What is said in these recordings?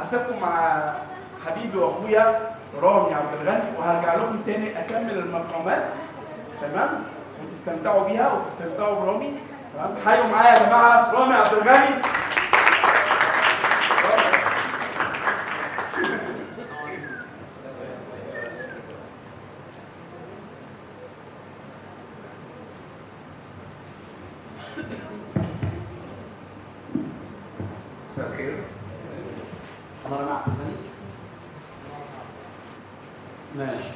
هسيبكم مع حبيبي واخويا رامي عبد الغني، وهرجع لكم تاني اكمل المقامات. تمام؟ وتستمتعوا بيها وتستمتعوا برامي. تمام؟ حيوا معايا يا جماعه رامي عبد الغني. مساء الخير. أنا رامي عبد الغني. ماشي.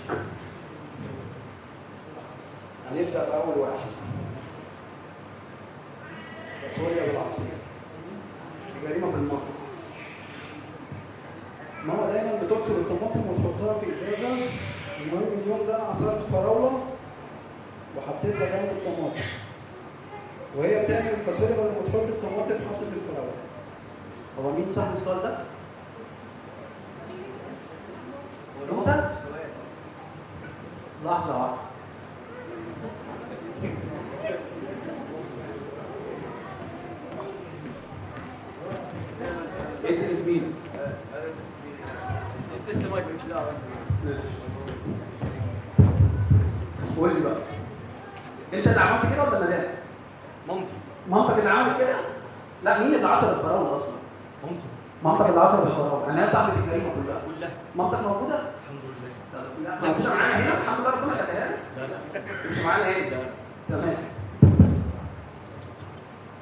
هنبدأ بأول واحد. فاصوليا بالعصير. دي جريمة في المطبخ. ماما دايما بتعصر الطماطم وتحطها في إزازة. المهم اليوم ده أنا عصرت فراولة وحطيتها جنب الطماطم. وهي بتعمل الفاصوليا بدل ما تحط الطماطم حطت الفراولة. هو مين صاحب السؤال ده؟ انت؟ لحظة واحدة. انت اسمين؟ قول لي بقى. انت اللي عملت كده ولا ندى؟ مامتي. مامتك اللي عملت كده؟ لا، مين اللي عصر الفراولة اصلا؟ مامتي. مامتك اللي عصر الفراولة. انا صاحبة الجريمة كلها. مامتك موجودة؟ الحمد لله. لا مش معانا هنا، الحمد لله ربنا خليها لك. لا مش معانا هنا. لا. تمام.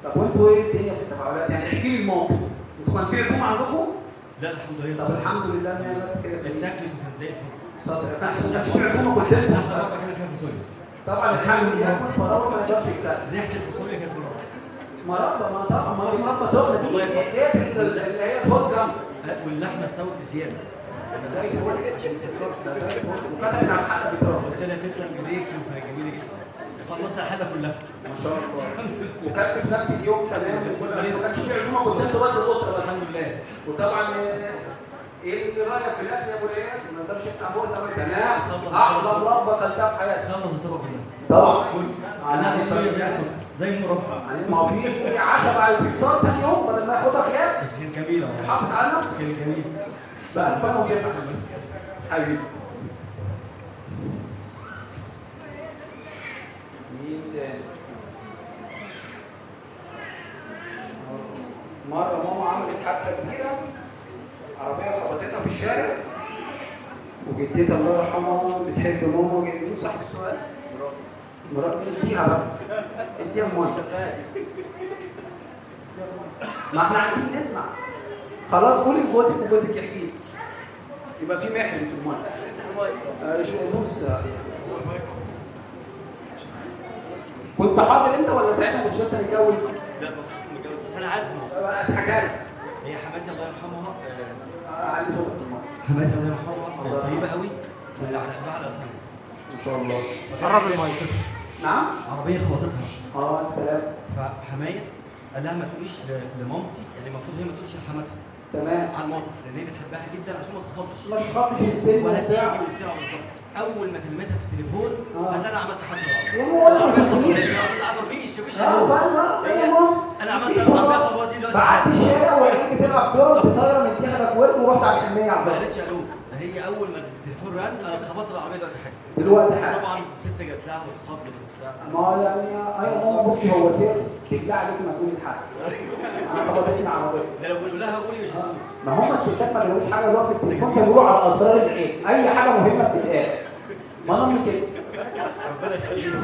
طب وانتوا ايه الدنيا في التفاعلات؟ يعني احكي لي الموقف. انتوا كان في عزومه عندكم؟ لا الحمد لله. طب الحمد لله ان هي جت كده سليمه. التكلفه كانت زي الفل. صدق كان في عزومه كنت انت. كان فيها فاصوليا. طبعا الحمد لله يكون فراوله ما يقدرش يتكلم. ريحه الفاصوليا كانت مرة. مربى، ما طبعا ما دي مربى سخنه دي اللي هي الهوت جامب. واللحمه استوت بزياده. زي الفل عشان مسكر. ده زي الفل وكتبت على الحلقه بتاعه. قلت لها تسلم ايديكي وكانت جميله جدا. خلصت الحلقه كلها. ما شاء الله. وكانت في نفس اليوم تمام وكل ما كانش في عزومه كنت انتوا بس الاسره بس. الحمد لله. وطبعا ايه اللي رايك في الاكل يا ابو العيال؟ ما نقدرش نفتح بوقت قوي. تمام. احلى مربى اكلتها في حياتي. خلص الطبق كلها. طبعا. انا فاصوليا زي السكر زي المربى. يعني ما هو في عشاء بعد الفطار ثاني يوم بدل ما ياخدها خيار. بس كانت جميله. حافظ على نفسك. كانت جميله. بقى الفن وشفا حبيبي. مين تاني؟ مرة ماما عملت حادثة كبيرة، عربية خبطتها في الشارع، وجدتها الله يرحمها بتحب ماما جدا. مين صاحب السؤال؟ مرات اديها بقى. اديها ماما. ما احنا عايزين نسمع. خلاص قولي لجوزك وجوزك يحكي لي. يبقى في محرم في المايه. نص. كنت حاضر انت ولا ساعتها كنت لسه متجوز؟ لا كنت متجوز بس انا عارف اتحكى لك. هي حماتي الله يرحمها. علي صوت المايه. حماتي الله يرحمها طيبه قوي واللي على قلبها على لسانها. ما شاء الله. قرب المايك. نعم؟ عربيه خبطتها. سلام. فحمايه قال لها ما تقوليش لمامتي، يعني المفروض هي ما تقولش لحماتها. تمام. على الموقف لان هي بتحبها جدا عشان ما تتخضش. ما تخافش السن وهتيجي وبتاع بالظبط. اول ما كلمتها في التليفون قالت انا عملت حادثه يا ماما ما تفهميش. مفيش انا عملت العربيه خبطت دلوقتي. بعد الشارع وهي بتلعب كوره طايره مديها باكورد ورحت على الحميه على ما طول. قالتش الو. هي اول ما التليفون رن انا اتخبطت العربيه دلوقتي حاجه. دلوقتي حاجه. طبعا الست جت لها واتخبطت وبتاع. ما يعني يا ماما بصي هو سر بالله عليك ما تقولي لحد. انا خبطتني عربيه. ده لو قلت لها قولي مش هتقول. ما هم الستات ما بيقولوش حاجه اللي هو في التليفون بيقولوا على اسرار العين. اي حاجه مهمه بتتقال. ما انا من كده. ربنا يخليك.